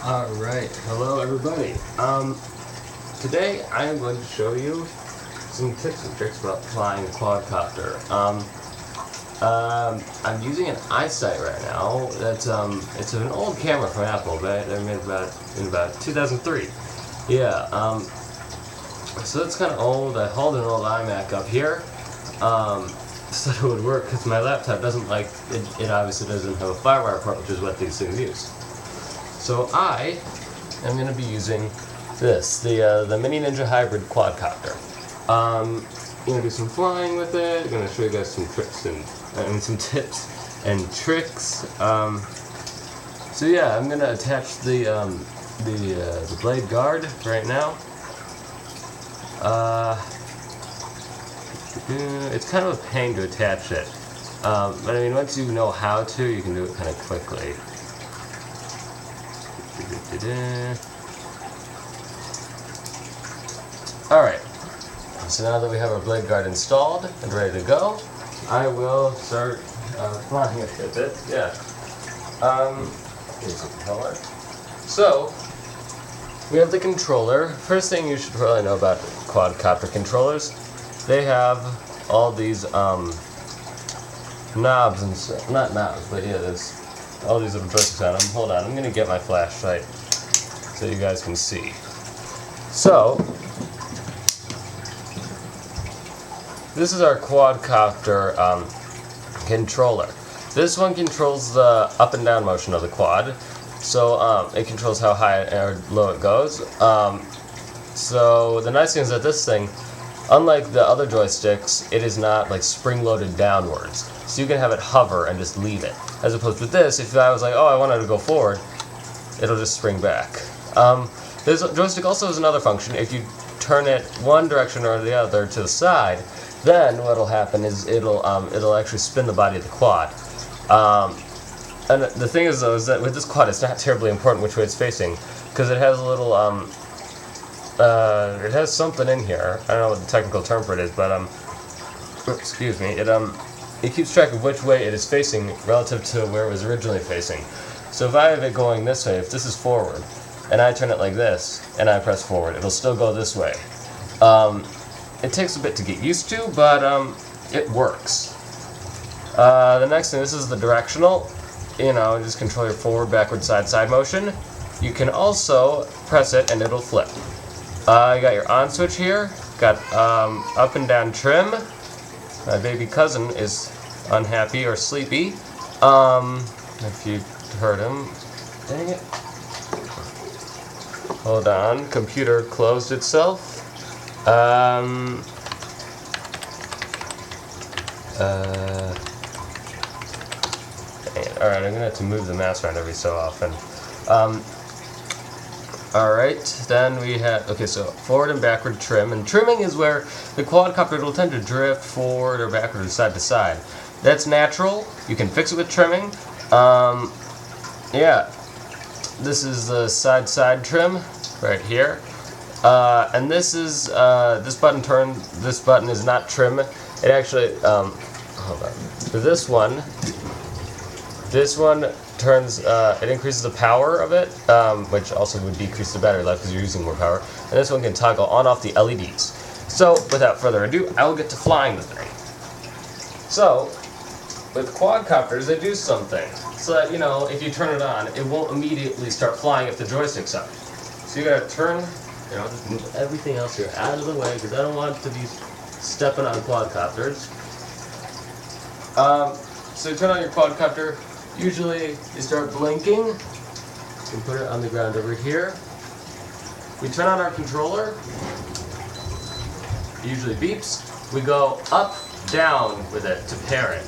Alright, hello everybody. Today I am going to show you some tips and tricks about flying a quadcopter. I'm using an iSight right now. It's an old camera from Apple, but they made in about 2003. Yeah, so it's kind of old. I hauled an old iMac up here. So it would work because my laptop doesn't like it obviously doesn't have a FireWire port, which is what these things use. So I am going to be using the Mini Ninja Hybrid Quadcopter. I'm going to do some flying with it. I'm going to show you guys some tricks and some tips and tricks. So yeah, I'm going to attach the blade guard right now. It's kind of a pain to attach it, but I mean once you know how to, you can do it kind of quickly. Alright, so now that we have our blade guard installed and ready to go, I will start flying it a bit. Yeah. Here's the controller. So, we have the controller. First thing you should probably know about quadcopter controllers, they have all these knobs and stuff. Not knobs, but yeah, there's all these little joysticks on them. Hold on, I'm going to get my flashlight so you guys can see. So, this is our quadcopter controller. This one controls the up and down motion of the quad. So, it controls how high or low it goes. So, the nice thing is that this thing, unlike the other joysticks, it is not like spring-loaded downwards. So you can have it hover and just leave it. As opposed to this, if I was like, oh, I wanted to go forward, it'll just spring back. This joystick also has another function. If you turn it one direction or the other to the side, then what'll happen is it'll actually spin the body of the quad. And the thing is, though, is that with this quad, it's not terribly important which way it's facing, because it has a little it has something in here. I don't know what the technical term for it is, but excuse me. It keeps track of which way it is facing relative to where it was originally facing. So if I have it going this way, if this is forward, and I turn it like this, and I press forward, it'll still go this way. It takes a bit to get used to, but it works. The next thing, this is the directional. You know, just control your forward, backward, side motion. You can also press it, and it'll flip. You got your on switch here, got up and down trim. My baby cousin is unhappy or sleepy. If you heard him. Dang it. Hold on, computer closed itself. Alright, I'm gonna have to move the mouse around every so often. Alright, then we have, okay, so forward and backward trim, and trimming is where the quadcopter will tend to drift forward or backward or side to side. That's natural, you can fix it with trimming. Yeah, this is the side trim, right here. And this is, this button is not trim, it actually, hold on, for this one turns, it increases the power of it, which also would decrease the battery life because you're using more power. And this one can toggle on off the LEDs. So, without further ado, I will get to flying the thing. So, with quadcopters, they do something. So that, you know, if you turn it on, it won't immediately start flying if the joystick's up. So you gotta turn, you know, just move everything else here out of the way because I don't want to be stepping on quadcopters. So you turn on your quadcopter. Usually, you start blinking. You can put it on the ground over here. We turn on our controller. It usually beeps. We go up, down with it to pair it.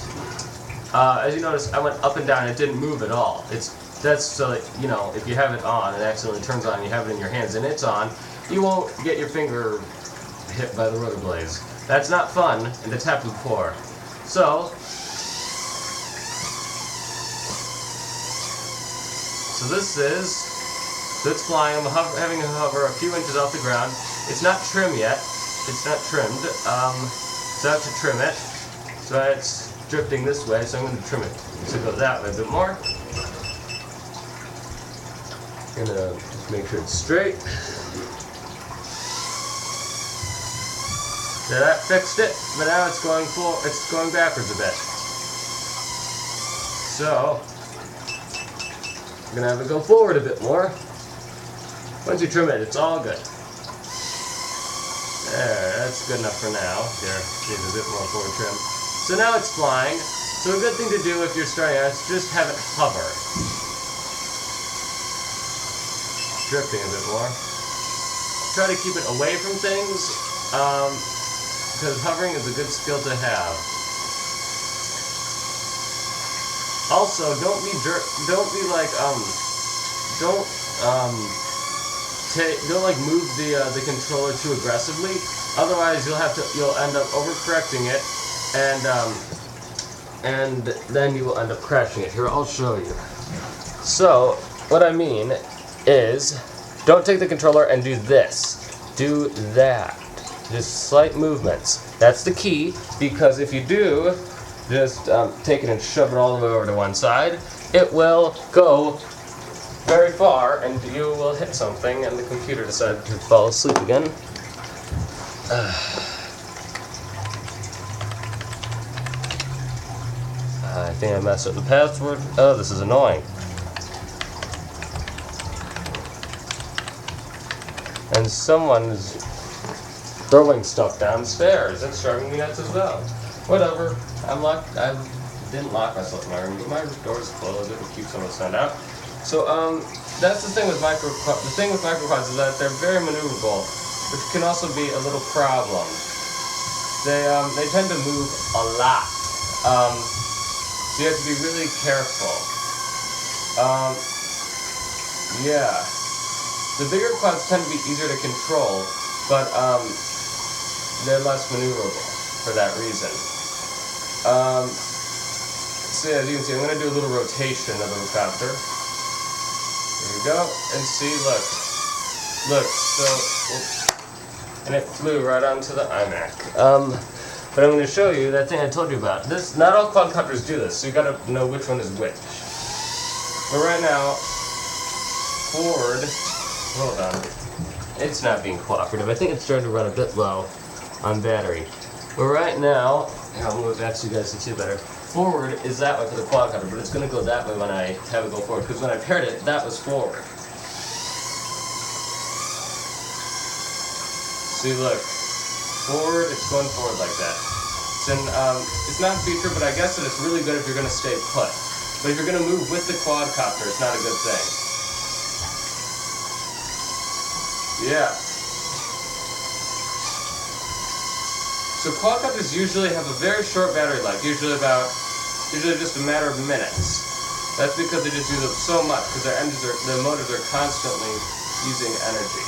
As you notice, I went up and down. It didn't move at all. That's so that, you know, if you have it on and accidentally turns on, and you have it in your hands and it's on, you won't get your finger hit by the rotor blades. That's not fun, and it's happened before. So it's flying. I'm having to hover a few inches off the ground. It's not trim yet. It's not trimmed. So I have to trim it. So it's drifting this way, so I'm going to trim it to go that way a bit more. Gonna just make sure it's straight. So that fixed it, but now it's going backwards a bit. So I'm gonna have it go forward a bit more. Once you trim it, it's all good. There, that's good enough for now. Here, give it a bit more forward trim. So now it's flying. So a good thing to do if you're starting out is just have it hover. Drifting a bit more. Try to keep it away from things, because hovering is a good skill to have. Also, don't move the controller too aggressively. Otherwise, you'll end up overcorrecting it, and then you will end up crashing it. Here, I'll show you. So, what I mean is, don't take the controller and do this. Do that. Just slight movements. That's the key, because if you do, just take it and shove it all the way over to one side, it will go very far, and you will hit something, and the computer decided to fall asleep again. I think I messed up the password. Oh, this is annoying. And someone is throwing stuff downstairs. That's driving me nuts as well. Whatever. I didn't lock myself in my room, but my door's closed. It will keep some of the sound out. So, that's the thing with microquads. The thing with microquads is that they're very maneuverable, which can also be a little problem. They tend to move a lot. So you have to be really careful. Yeah. The bigger quads tend to be easier to control, but they're less maneuverable for that reason. So yeah, as you can see, I'm going to do a little rotation of the copter. There we go, and see, look, so, and it flew right onto the iMac. But I'm going to show you that thing I told you about. This, not all quadcopters do this, so you got to know which one is which. But right now, forward. Hold on. It's not being cooperative. I think it's starting to run a bit low on battery. But right now, here, I'll move it back so you guys can see better. Forward is that way for the quadcopter, but it's going to go that way when I have it go forward. Because when I paired it, that was forward. See, look. Forward, it's going forward like that. It's not a feature, but I guess that it's really good if you're going to stay put. But if you're going to move with the quadcopter, it's not a good thing. Yeah. So quadcopters usually have a very short battery life, usually just a matter of minutes. That's because they just use up so much, because their motors are constantly using energy.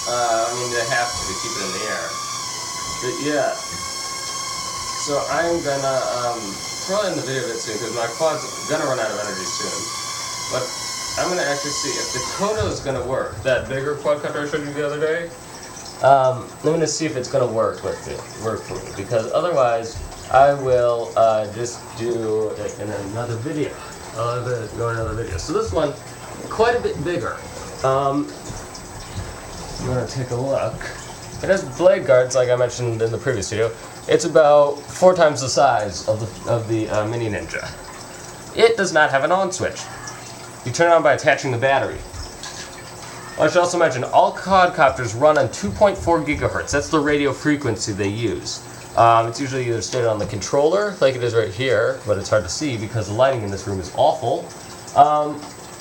I mean, they have to keep it in the air. But yeah. So I'm gonna probably end the video a bit soon, because my quad's gonna run out of energy soon. But I'm gonna actually see if the Kodo is gonna work. That bigger quadcopter I showed you the other day. I'm gonna see if it's gonna work for me, because otherwise I will just do it in another video. I'll go in another video. So this one, quite a bit bigger. I'm gonna take a look. It has blade guards, like I mentioned in the previous video. It's about 4 times the size of the Mini Ninja. It does not have an on switch. You turn it on by attaching the battery. I should also mention, all quadcopters run on 2.4 gigahertz. That's the radio frequency they use. It's usually either stated on the controller, like it is right here, but it's hard to see because the lighting in this room is awful,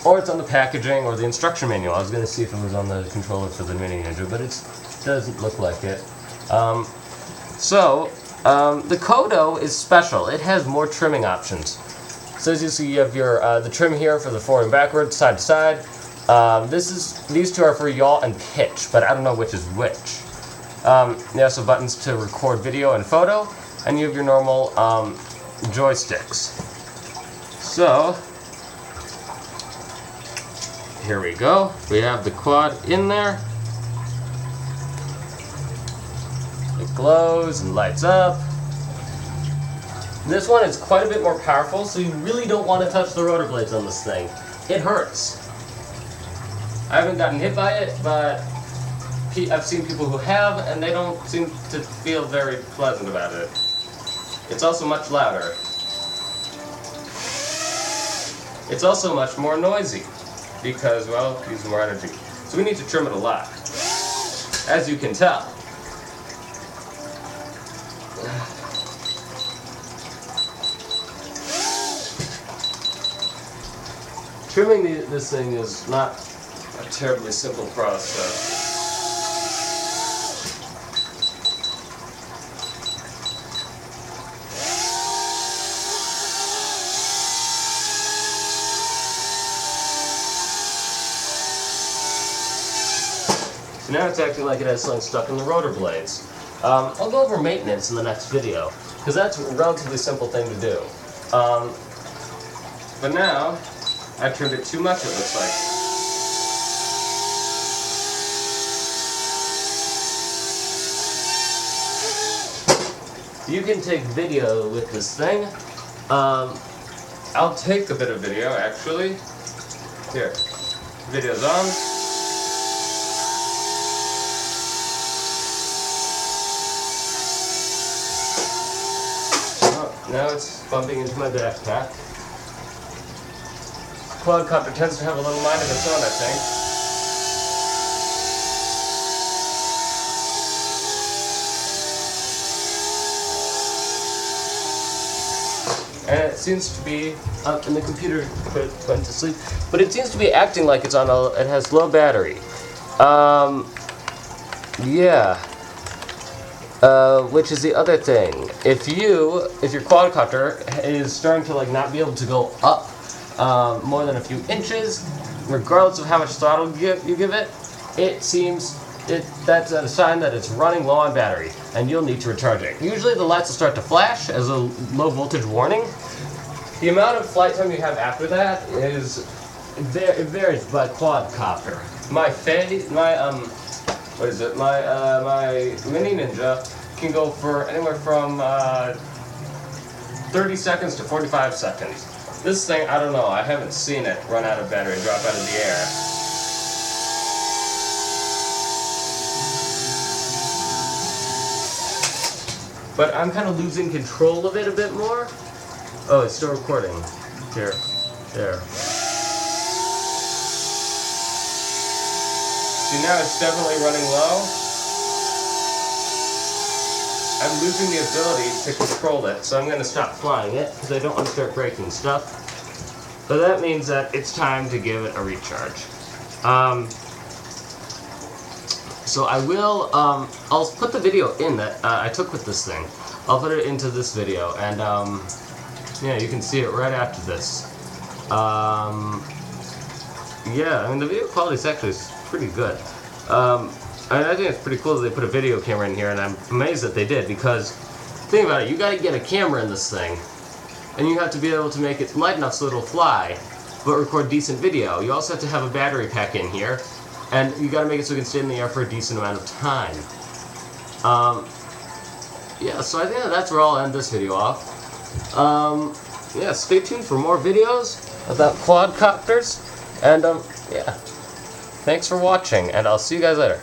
or it's on the packaging or the instruction manual. I was going to see if it was on the controller for the Mini Ninja, but it doesn't look like it. The Kodo is special. It has more trimming options. So as you see, you have your the trim here for the forward and backward, side to side. These two are for yaw and pitch, but I don't know which is which. You also have buttons to record video and photo, and you have your normal joysticks. So, here we go. We have the quad in there. It glows and lights up. This one is quite a bit more powerful, so you really don't want to touch the rotor blades on this thing. it hurts. I haven't gotten hit by it, but I've seen people who have, and they don't seem to feel very pleasant about it. It's also much louder. It's also much more noisy, because, well, it uses more energy. So we need to trim it a lot, as you can tell. Trimming this thing is not a terribly simple process. So now it's acting like it has something stuck in the rotor blades. I'll go over maintenance in the next video, because that's a relatively simple thing to do. But now, I trimmed it too much, it looks like. You can take video with this thing. I'll take a bit of video, actually. Here, video's on. Now it's bumping into my backpack. Quadcopter tends to have a little mind of its own, I think. And it seems to be, and the computer went to sleep, but it seems to be acting like it's on it has low battery. Yeah. Which is the other thing. If your quadcopter is starting to like not be able to go up more than a few inches, regardless of how much throttle you give it, that's a sign that it's running low on battery, and you'll need to recharge it. Usually the lights will start to flash as a low voltage warning. The amount of flight time you have after that it varies by quadcopter. My Mini Ninja can go for anywhere from 30 seconds to 45 seconds. This thing, I don't know, I haven't seen it run out of battery and drop out of the air. But I'm kind of losing control of it a bit more. Oh, it's still recording. Here. There. See, now it's definitely running low. I'm losing the ability to control it, so I'm going to stop flying it, because I don't want to start breaking stuff. But that means that it's time to give it a recharge. So I will, I'll put the video in that I took with this thing. I'll put it into this video, and yeah, you can see it right after this. Yeah, I mean, the video quality is actually pretty good. I think it's pretty cool that they put a video camera in here, and I'm amazed that they did, because think about it, you gotta get a camera in this thing, and you have to be able to make it light enough so it'll fly, but record decent video. You also have to have a battery pack in here, and you gotta make it so it can stay in the air for a decent amount of time. Yeah, so I think that's where I'll end this video off. Yeah, stay tuned for more videos about quadcopters, and yeah. Thanks for watching, and I'll see you guys later.